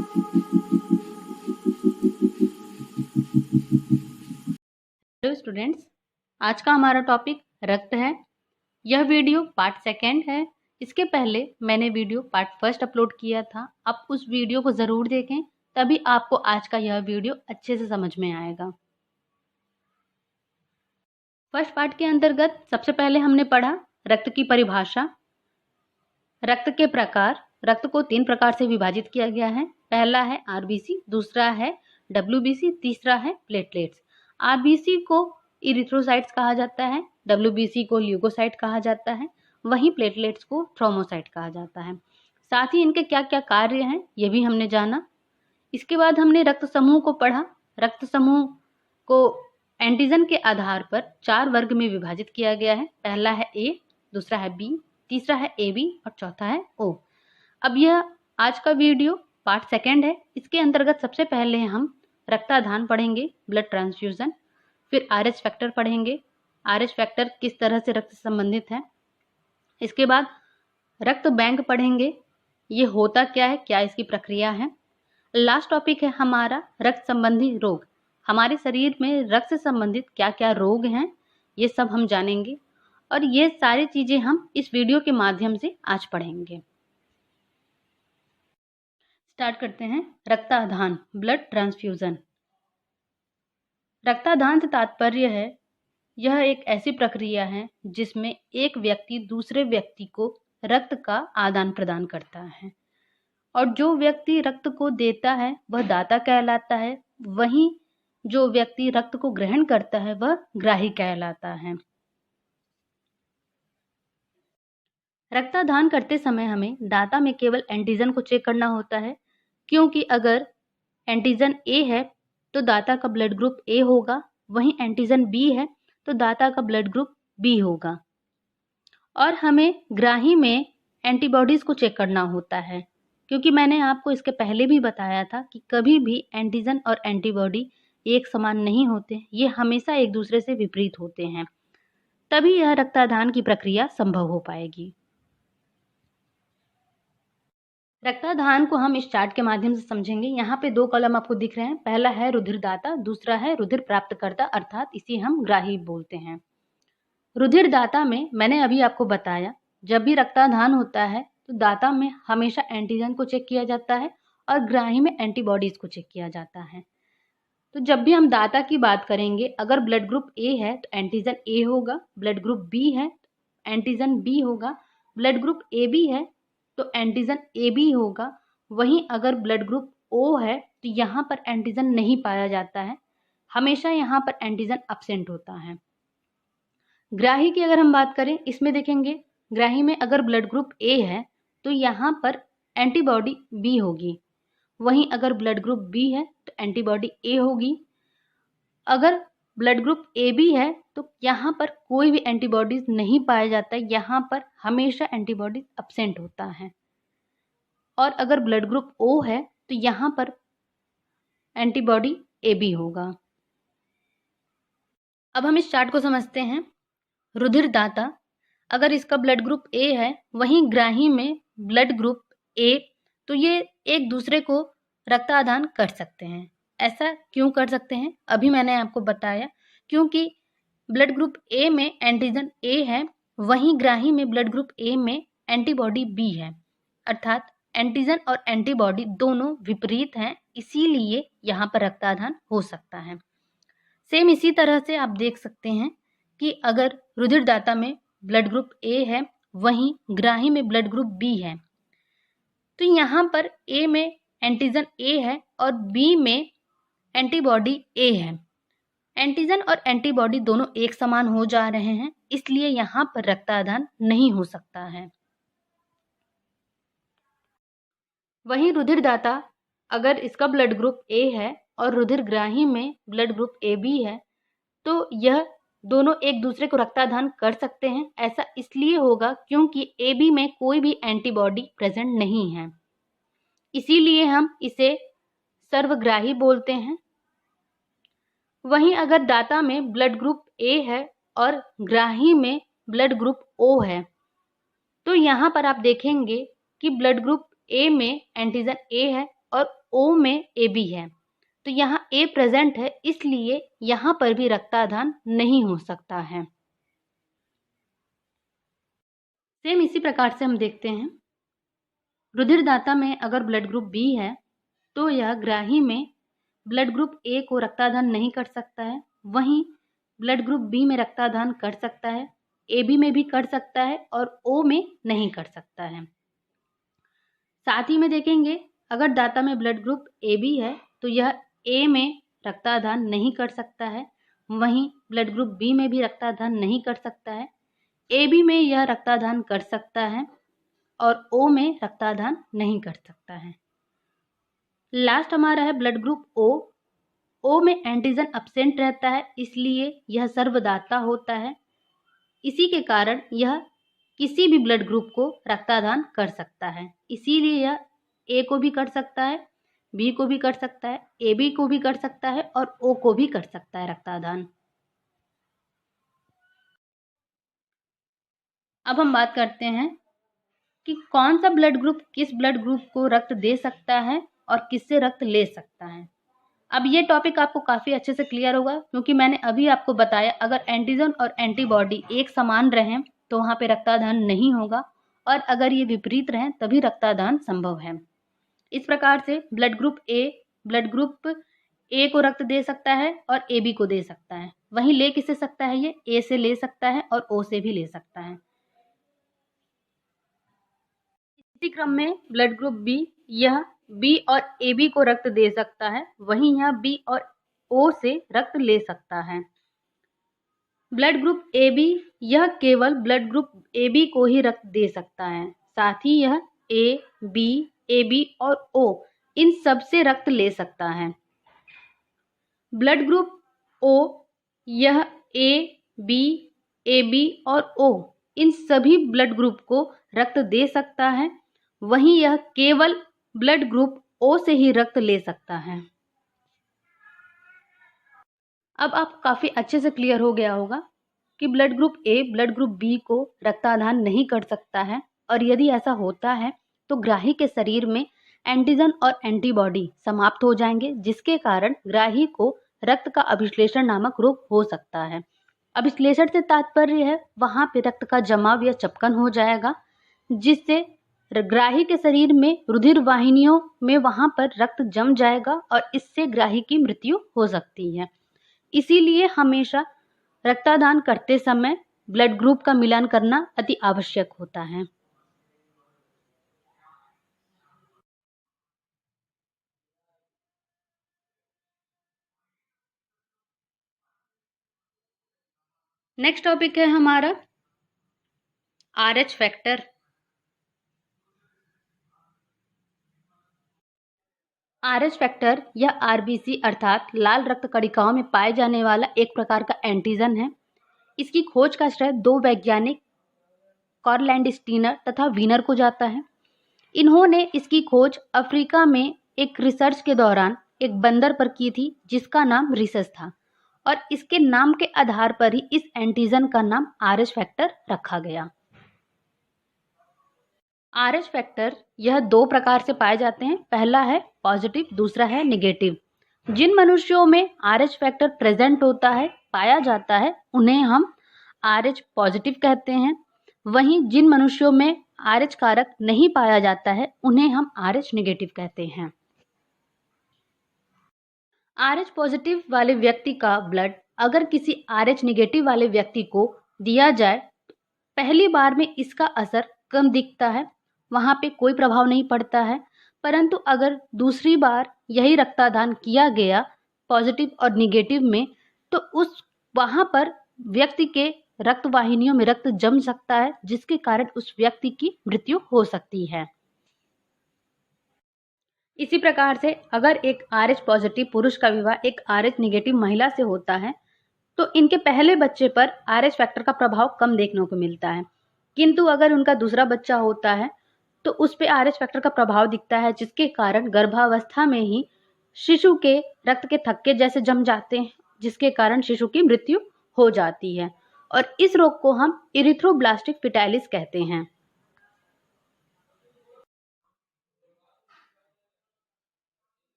Hello students, आज का हमारा टॉपिक रक्त है। यह वीडियो पार्ट सेकेंड है। इसके पहले मैंने वीडियो पार्ट फर्स्ट अपलोड किया था। आप उस वीडियो को ज़रूर देखें, तभी आपको आज का यह वीडियो अच्छे से समझ में आएगा। फर्स्ट पार्ट के अंतर्गत सबसे पहले हमने पढ़ा रक्त की परिभाषा, रक्त के प्रकार। रक्त को 3 प्रकार से विभाजित किया गया है। पहला है आरबीसी, दूसरा है डब्ल्यूबीसी, तीसरा है प्लेटलेट्स। आरबीसी को इरिथ्रोसाइट्स कहा जाता है, डब्ल्यूबीसी को ल्यूकोसाइट कहा जाता है, वहीं प्लेटलेट्स को थ्रोमोसाइट कहा जाता है। साथ ही इनके क्या क्या कार्य हैं ये भी हमने जाना। इसके बाद हमने रक्त समूह को पढ़ा। रक्त समूह को एंटीजन के आधार पर 4 वर्ग में विभाजित किया गया है। पहला है ए, दूसरा है बी, तीसरा है ए बी और चौथा है ओ। अब यह आज का वीडियो पार्ट सेकेंड है। इसके अंतर्गत सबसे पहले हम रक्ताधान पढ़ेंगे, ब्लड ट्रांसफ्यूजन, फिर आरएच फैक्टर पढ़ेंगे, आरएच फैक्टर किस तरह से रक्त से संबंधित है। इसके बाद रक्त बैंक पढ़ेंगे, ये होता क्या है, क्या इसकी प्रक्रिया है। लास्ट टॉपिक है हमारा रक्त संबंधी रोग। हमारे शरीर में रक्त से संबंधित क्या क्या रोग हैं ये सब हम जानेंगे, और ये सारी चीजें हम इस वीडियो के माध्यम से आज पढ़ेंगे। स्टार्ट करते हैं। रक्ताधान, ब्लड ट्रांसफ्यूजन। रक्ताधान से तात्पर्य है यह एक ऐसी प्रक्रिया है जिसमें एक व्यक्ति दूसरे व्यक्ति को रक्त का आदान प्रदान करता है, और जो व्यक्ति रक्त को देता है वह दाता कहलाता है, वहीं जो व्यक्ति रक्त को ग्रहण करता है वह ग्राही कहलाता है। रक्तादान करते समय हमें दाता में केवल एंटीजन को चेक करना होता है, क्योंकि अगर एंटीजन ए है तो दाता का ब्लड ग्रुप ए होगा, वहीं एंटीजन बी है तो दाता का ब्लड ग्रुप बी होगा। और हमें ग्राही में एंटीबॉडीज को चेक करना होता है, क्योंकि मैंने आपको इसके पहले भी बताया था कि कभी भी एंटीजन और एंटीबॉडी एक समान नहीं होते, ये हमेशा एक दूसरे से विपरीत होते हैं, तभी यह रक्तादान की प्रक्रिया संभव हो पाएगी। रक्तादान को हम इस चार्ट के माध्यम से समझेंगे। यहाँ पे 2 कॉलम आपको दिख रहे हैं। पहला है रुधिरदाता, दूसरा है रुधिर प्राप्तकर्ता, अर्थात इसे हम ग्राही बोलते हैं। रुधिरदाता में मैंने अभी आपको बताया, जब भी रक्तादान होता है तो दाता में हमेशा एंटीजन को चेक किया जाता है और ग्राही में एंटीबॉडीज को चेक किया जाता है। तो जब भी हम दाता की बात करेंगे, अगर ब्लड ग्रुप ए है तो एंटीजन ए होगा, ब्लड ग्रुप बी है तो एंटीजन बी होगा, ब्लड ग्रुप ए बी है तो एंटीजन ए बी होगा। वहीं अगर ब्लड ग्रुप ओ है तो यहाँ पर एंटीजन नहीं पाया जाता है, हमेशा यहाँ पर एंटीजन अब्सेंट होता है। ग्राही की अगर हम बात करें, इसमें देखेंगे ग्राही में अगर ब्लड ग्रुप ए है तो यहाँ पर एंटीबॉडी बी होगी, वहीं अगर ब्लड ग्रुप बी है तो एंटीबॉडी ए होगी। अगर ब्लड ग्रुप ए बी है तो यहाँ पर कोई भी एंटीबॉडीज नहीं पाया जाता है, यहाँ पर हमेशा एंटीबॉडीज अब्सेंट होता है। और अगर ब्लड ग्रुप ओ है तो यहाँ पर एंटीबॉडी ए बी होगा। अब हम इस चार्ट को समझते हैं। रुधिरदाता, अगर इसका ब्लड ग्रुप ए है, वहीं ग्राही में ब्लड ग्रुप ए, तो ये एक दूसरे को रक्तादान कर सकते हैं। ऐसा क्यों कर सकते हैं, अभी मैंने आपको बताया, क्योंकि ब्लड ग्रुप ए में एंटीजन ए है, वहीं ग्राही में ब्लड ग्रुप ए में एंटीबॉडी बी है, अर्थात एंटीजन और एंटीबॉडी दोनों विपरीत हैं, इसीलिए यहाँ पर रक्तादान हो सकता है। सेम इसी तरह से आप देख सकते हैं कि अगर रुधिरदाता में ब्लड ग्रुप ए है, वहीं ग्राही में ब्लड ग्रुप बी है, तो यहाँ पर ए में एंटीजन ए है और बी में एंटीबॉडी ए है। एंटीजन और एंटीबॉडी दोनों एक समान हो जा रहे हैं, इसलिए यहाँ पर रक्तादान नहीं हो सकता है। वहीं रुधिरदाता, अगर इसका ब्लड ग्रुप ए है और रुधिरग्राही में ब्लड ग्रुप ए बी है, तो यह दोनों एक दूसरे को रक्तादान कर सकते हैं। ऐसा इसलिए होगा क्योंकि ए बी में कोई भी एंटीबॉडी प्रेजेंट नहीं है, इसीलिए हम इसे सर्वग्राही बोलते हैं। वहीं अगर दाता में ब्लड ग्रुप ए है और ग्राही में ब्लड ग्रुप ओ है, तो यहाँ पर आप देखेंगे कि ब्लड ग्रुप ए में एंटीजन ए है और ओ में AB है, तो यहाँ A प्रेजेंट है, इसलिए यहाँ पर भी रक्तादान नहीं हो सकता है। सेम इसी प्रकार से हम देखते हैं, रुधिरदाता में अगर ब्लड ग्रुप बी है तो यह ग्राही में ब्लड ग्रुप ए को रक्तादान नहीं कर सकता है, वहीं ब्लड ग्रुप बी में रक्तादान कर सकता है, AB में भी कर सकता है और O में नहीं कर सकता है। साथ ही में देखेंगे, अगर दाता में ब्लड ग्रुप AB है तो यह A में रक्तादान नहीं कर सकता है, वहीं ब्लड ग्रुप B में भी रक्तादान नहीं कर सकता है, AB में यह रक्तादान कर सकता है और O में रक्तादान नहीं कर सकता है। लास्ट हमारा है ब्लड ग्रुप O में एंटीजन अब्सेंट रहता है, इसलिए यह सर्वदाता होता है। इसी के कारण यह किसी भी ब्लड ग्रुप को रक्तादान कर सकता है, इसीलिए यह A को भी कर सकता है, B को भी कर सकता है, AB को भी कर सकता है और O को भी कर सकता है रक्तादान। अब हम बात करते हैं कि कौन सा ब्लड ग्रुप किस ब्लड ग्रुप को रक्त दे सकता है और किससे रक्त ले सकता है। अब ये टॉपिक आपको काफ़ी अच्छे से क्लियर होगा, क्योंकि मैंने अभी आपको बताया अगर एंटीजन और एंटीबॉडी एक समान रहें तो वहाँ पे रक्तादान नहीं होगा, और अगर ये विपरीत रहें तभी रक्तादान संभव है। इस प्रकार से ब्लड ग्रुप ए को रक्त दे सकता है और AB को दे सकता है, वहीं ले किससे सकता है, ये A से ले सकता है और O से भी ले सकता है। इसी क्रम में ब्लड ग्रुप बी, यह B और AB को रक्त दे सकता है, वहीं यह B और O से रक्त ले सकता है। ब्लड ग्रुप AB, यह केवल ब्लड ग्रुप AB को ही रक्त दे सकता है, साथ ही यह A, B, AB और O इन सब से रक्त ले सकता है। ब्लड ग्रुप O, यह A, B, AB और O इन सभी ब्लड ग्रुप को रक्त दे सकता है, वहीं यह केवल ब्लड ग्रुप O से ही रक्त ले सकता है। अब आप काफ़ी अच्छे से क्लियर हो गया होगा कि blood group A blood group B को रक्तदान नहीं कर सकता है, और यदि ऐसा होता है तो ग्राही के शरीर में एंटीजन और एंटीबॉडी समाप्त हो जाएंगे, जिसके कारण ग्राही को रक्त का अभिश्लेषण नामक रोग हो सकता है। अभिश्लेषण से तात्पर्य है वहाँ पे रक्त का जमाव या चपकन हो जाएगा, जिससे ग्राही के शरीर में रुधिर वाहिनियों में वहाँ पर रक्त जम जाएगा और इससे ग्राही की मृत्यु हो सकती है। इसीलिए हमेशा रक्तदान करते समय ब्लड ग्रुप का मिलान करना अति आवश्यक होता है। नेक्स्ट टॉपिक है हमारा RH फैक्टर। RH फैक्टर यह RBC अर्थात लाल रक्त कणिकाओं में पाए जाने वाला एक प्रकार का एंटीजन है। इसकी खोज का श्रेय दो वैज्ञानिक कार्ल स्टीनर तथा वीनर को जाता है। इन्होंने इसकी खोज अफ्रीका में एक रिसर्च के दौरान एक बंदर पर की थी, जिसका नाम रिसस था, और इसके नाम के आधार पर ही इस एंटीजन का नाम RH फैक्टर रखा गया। RH फैक्टर यह दो प्रकार से पाए जाते हैं, पहला है पॉजिटिव, दूसरा है नेगेटिव। जिन मनुष्यों में RH फैक्टर प्रेजेंट होता है, पाया जाता है, उन्हें हम RH पॉजिटिव कहते हैं, वहीं जिन मनुष्यों में RH कारक नहीं पाया जाता है उन्हें हम RH नेगेटिव कहते हैं। RH पॉजिटिव वाले व्यक्ति का ब्लड अगर किसी RH नेगेटिव वाले व्यक्ति को दिया जाए, पहली बार में इसका असर कम दिखता है, वहाँ पे कोई प्रभाव नहीं पड़ता है, परंतु अगर दूसरी बार यही रक्तदान किया गया पॉजिटिव और नेगेटिव में, तो उस वहाँ पर व्यक्ति के रक्त वाहिनियों में रक्त जम सकता है, जिसके कारण उस व्यक्ति की मृत्यु हो सकती है। इसी प्रकार से अगर एक RH पॉजिटिव पुरुष का विवाह एक RH नेगेटिव महिला से होता है, तो इनके पहले बच्चे पर RH फैक्टर का प्रभाव कम देखने को मिलता है, किंतु अगर उनका दूसरा बच्चा होता है तो उस पे RH फैक्टर का प्रभाव दिखता है, जिसके कारण गर्भावस्था में ही शिशु के रक्त के थक्के जैसे जम जाते हैं, जिसके कारण शिशु की मृत्यु हो जाती है, और इस रोग को हम इरिथ्रोब्लास्टिक फिटाइलिस कहते हैं।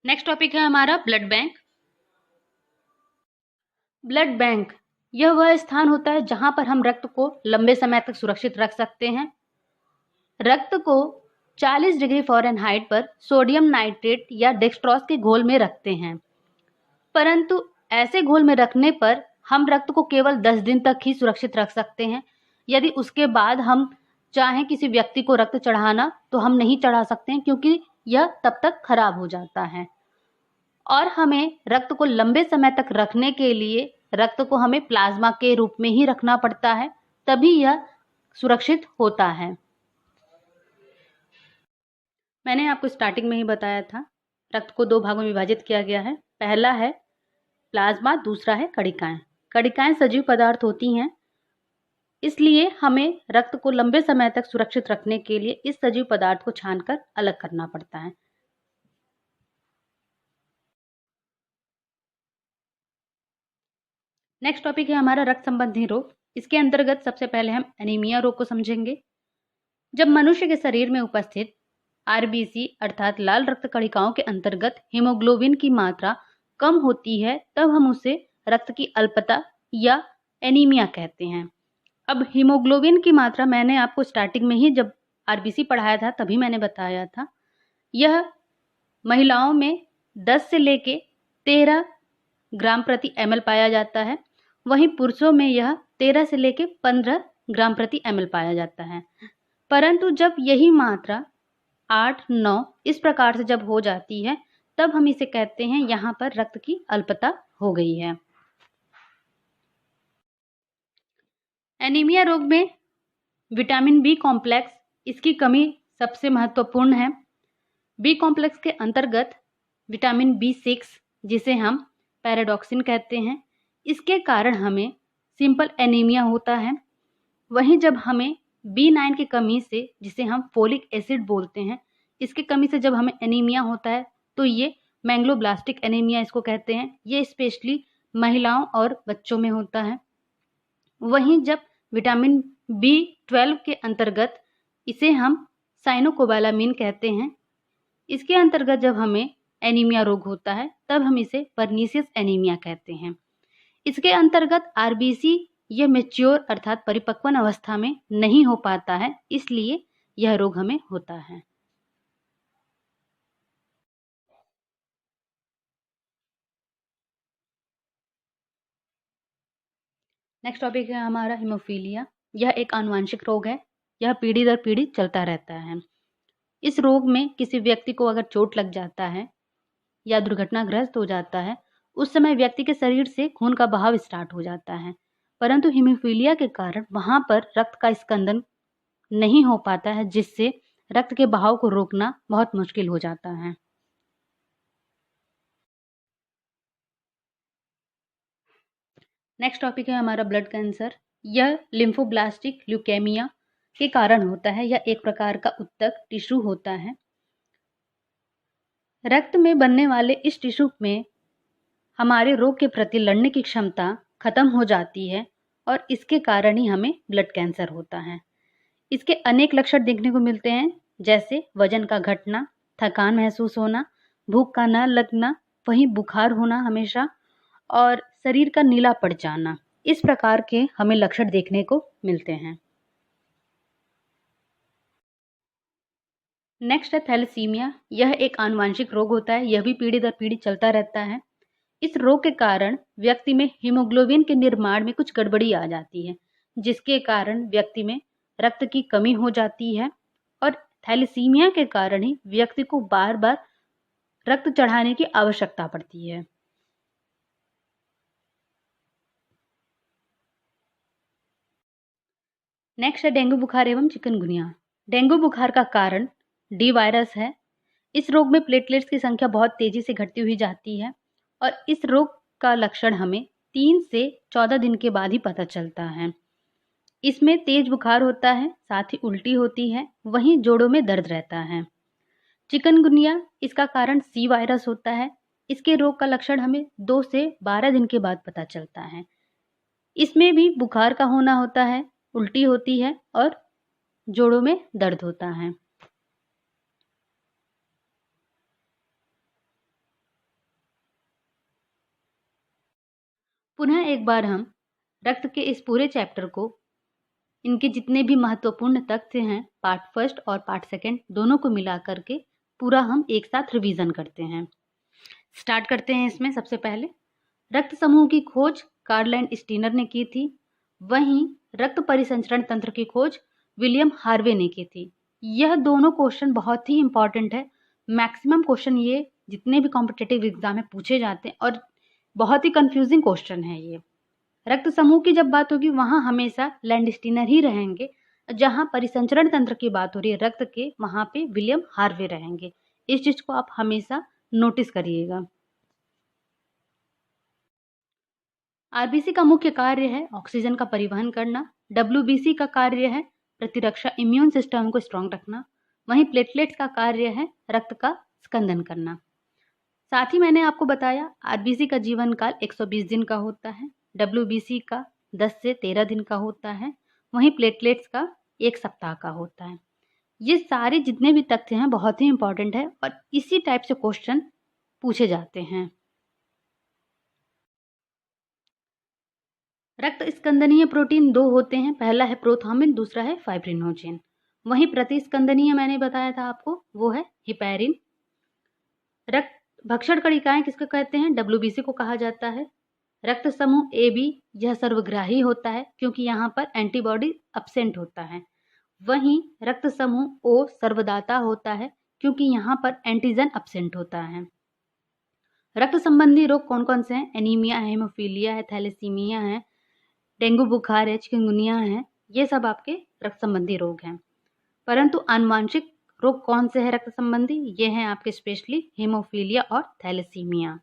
नेक्स्ट टॉपिक है हमारा ब्लड बैंक। ब्लड बैंक यह वह स्थान होता है जहां पर हम रक्त को लंबे समय तक सुरक्षित रख सकते हैं। रक्त को 40 डिग्री फ़ारेनहाइट पर सोडियम नाइट्रेट या डेक्सट्रोज के घोल में रखते हैं, परंतु ऐसे घोल में रखने पर हम रक्त को केवल 10 दिन तक ही सुरक्षित रख सकते हैं। यदि उसके बाद हम चाहें किसी व्यक्ति को रक्त चढ़ाना तो हम नहीं चढ़ा सकते हैं, क्योंकि यह तब तक खराब हो जाता है। और हमें रक्त को लंबे समय तक रखने के लिए रक्त को हमें प्लाज्मा के रूप में ही रखना पड़ता है, तभी यह सुरक्षित होता है। मैंने आपको स्टार्टिंग में ही बताया था, रक्त को 2 भागों में विभाजित किया गया है। पहला है प्लाज्मा, दूसरा है कणिकाएं। कणिकाएं सजीव पदार्थ होती हैं, इसलिए हमें रक्त को लंबे समय तक सुरक्षित रखने के लिए इस सजीव पदार्थ को छानकर अलग करना पड़ता है। नेक्स्ट टॉपिक है हमारा रक्त संबंधी रोग। इसके अंतर्गत सबसे पहले हम एनीमिया रोग को समझेंगे। जब मनुष्य के शरीर में उपस्थित आरबीसी अर्थात लाल रक्त कणिकाओं के अंतर्गत हीमोग्लोबिन की मात्रा कम होती है, तब हम उसे रक्त की अल्पता या एनीमिया कहते हैं। अब हीमोग्लोबिन की मात्रा मैंने आपको स्टार्टिंग में ही जब आरबीसी पढ़ाया था तभी मैंने बताया था। यह महिलाओं में 10 से लेके 13 ग्राम प्रति ml पाया जाता है, वहीं पुरुषों में यह 13 से लेके 15 ग्राम प्रति ml पाया जाता है। परंतु जब यही मात्रा 8-9 इस प्रकार से जब हो जाती है, तब हम इसे कहते हैं यहाँ पर रक्त की अल्पता हो गई है। एनीमिया रोग में विटामिन बी कॉम्प्लेक्स इसकी कमी सबसे महत्वपूर्ण है। बी कॉम्प्लेक्स के अंतर्गत विटामिन B6 जिसे हम पैराडॉक्सिन कहते हैं, इसके कारण हमें सिंपल एनीमिया होता है। वहीं जब हमें B9 की कमी से, जिसे हम फोलिक एसिड बोलते हैं, इसकी कमी से जब हमें एनीमिया होता है तो ये मैंगलोब्लास्टिक एनीमिया इसको कहते हैं। ये स्पेशली महिलाओं और बच्चों में होता है। वहीं जब विटामिन B12 के अंतर्गत इसे हम साइनोकोबालामिन कहते हैं, इसके अंतर्गत जब हमें एनीमिया रोग होता है तब हम इसे परनीसियस एनीमिया कहते हैं। इसके अंतर्गत आरबीसी यह मैच्योर अर्थात परिपक्वन अवस्था में नहीं हो पाता है, इसलिए यह रोग हमें होता है। नेक्स्ट टॉपिक है हमारा हीमोफीलिया। यह एक आनुवांशिक रोग है। यह पीढ़ी दर पीढ़ी चलता रहता है। इस रोग में किसी व्यक्ति को अगर चोट लग जाता है या दुर्घटनाग्रस्त हो जाता है, उस समय व्यक्ति के शरीर से खून का बहाव स्टार्ट हो जाता है, परंतु हीमोफीलिया के कारण वहां पर रक्त का स्कंदन नहीं हो पाता है, जिससे रक्त के बहाव को रोकना बहुत मुश्किल हो जाता है। नेक्स्ट टॉपिक है हमारा ब्लड कैंसर। यह लिम्फोब्लास्टिक ल्यूकेमिया के कारण होता है। यह एक प्रकार का उत्तक टिश्यू होता है। रक्त में बनने वाले इस टिश्यू में हमारे रोग के प्रति लड़ने की क्षमता खत्म हो जाती है और इसके कारण ही हमें ब्लड कैंसर होता है। इसके अनेक लक्षण देखने को मिलते हैं, जैसे वजन का घटना, थकान महसूस होना, भूख का न लगना, वहीं बुखार होना हमेशा और शरीर का नीला पड़ जाना। इस प्रकार के हमें लक्षण देखने को मिलते हैं। नेक्स्ट है थैलेसीमिया। यह एक आनुवांशिक रोग होता है। यह भी पीढ़ी दर पीढ़ी चलता रहता है। इस रोग के कारण व्यक्ति में हीमोग्लोबिन के निर्माण में कुछ गड़बड़ी आ जाती है, जिसके कारण व्यक्ति में रक्त की कमी हो जाती है और थैलेसीमिया के कारण ही व्यक्ति को बार बार रक्त चढ़ाने की आवश्यकता पड़ती है। नेक्स्ट है डेंगू बुखार एवं चिकनगुनिया। डेंगू बुखार का कारण डी वायरस है। इस रोग में प्लेटलेट्स की संख्या बहुत तेजी से घटती हुई जाती है और इस रोग का लक्षण हमें 3 से 14 दिन के बाद ही पता चलता है। इसमें तेज बुखार होता है, साथ ही उल्टी होती है, वहीं जोड़ों में दर्द रहता है। चिकनगुनिया इसका कारण सी वायरस होता है। इसके रोग का लक्षण हमें 2 से 12 दिन के बाद पता चलता है। इसमें भी बुखार का होना होता है, उल्टी होती है और जोड़ों में दर्द होता है। पुनः एक बार हम रक्त के इस पूरे चैप्टर को, इनके जितने भी महत्वपूर्ण तथ्य हैं, पार्ट फर्स्ट और पार्ट सेकंड दोनों को मिला करके पूरा हम एक साथ रिवीजन करते हैं। स्टार्ट करते हैं। इसमें सबसे पहले रक्त समूह की खोज कार्ल एंड स्टीनर ने की थी, वहीं रक्त परिसंचरण तंत्र की खोज विलियम हार्वे ने की थी। यह दोनों क्वेश्चन बहुत ही इंपॉर्टेंट है। मैक्सिमम क्वेश्चन ये जितने भी कॉम्पिटिटिव एग्जाम में पूछे जाते हैं और बहुत ही कंफ्यूजिंग क्वेश्चन है ये। रक्त समूह की जब बात होगी वहां हमेशा लैंडस्टीनर ही रहेंगे, जहां परिसंचरण तंत्र की बात हो रही है रक्त के, वहां पे विलियम हार्वे रहेंगे। इस चीज को आप हमेशा नोटिस करिएगा। आरबीसी का मुख्य कार्य है ऑक्सीजन का परिवहन करना, डब्ल्यूबीसी का कार्य है प्रतिरक्षा इम्यून सिस्टम को स्ट्रांग रखना, वहीं प्लेटलेट्स का कार्य है रक्त का स्कंदन करना। साथ ही मैंने आपको बताया आरबीसी का जीवन काल 120 दिन का होता है, डब्ल्यूबीसी का 10 से 13 दिन का होता है, वहीं प्लेटलेट्स का 1 सप्ताह का होता है। ये सारे जितने भी तथ्य हैं बहुत ही इंपॉर्टेंट है और इसी टाइप से क्वेश्चन पूछे जाते हैं। रक्त स्कंदनीय प्रोटीन 2 होते हैं, पहला है प्रोथर्मिन, दूसरा है फाइब्रिनोजेन। वहीं प्रतिस्कंदनीय मैंने बताया था आपको, वो है हिपैरिन। रक्त भक्षण कणिकाएं किसको कहते हैं? डब्ल्यूबीसी को कहा जाता है। रक्त समूह ए बी यह सर्वग्राही होता है क्योंकि यहाँ पर एंटीबॉडी अब्सेंट होता है। वहीं रक्त समूह ओ सर्वदाता होता है क्योंकि यहाँ पर एंटीजन अब्सेंट होता है। रक्त संबंधी रोग कौन कौन से हैं? एनीमिया है, हेमोफीलिया है, थैलेसीमिया है, डेंगू बुखार है, चिकनगुनिया है, ये सब आपके रक्त संबंधी रोग हैं। परंतु आनुवांशिक रोग कौन से हैं रक्त संबंधी? ये हैं आपके स्पेशली हेमोफीलिया और थैलेसीमिया।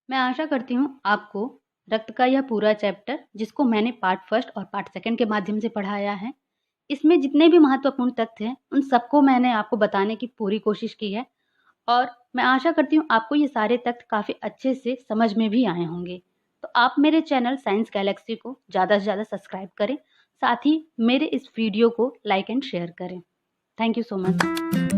मैं आशा करती हूँ आपको रक्त का यह पूरा चैप्टर, जिसको मैंने पार्ट फर्स्ट और पार्ट सेकंड के माध्यम से पढ़ाया है, इसमें जितने भी महत्वपूर्ण तथ्य हैं उन सबको मैंने आपको बताने की पूरी कोशिश की है और मैं आशा करती हूँ आपको ये सारे तथ्य काफ़ी अच्छे से समझ में भी आए होंगे। तो आप मेरे चैनल साइंस गैलेक्सी को ज़्यादा से ज़्यादा सब्सक्राइब करें, साथ ही मेरे इस वीडियो को लाइक एंड शेयर करें। Thank you so much.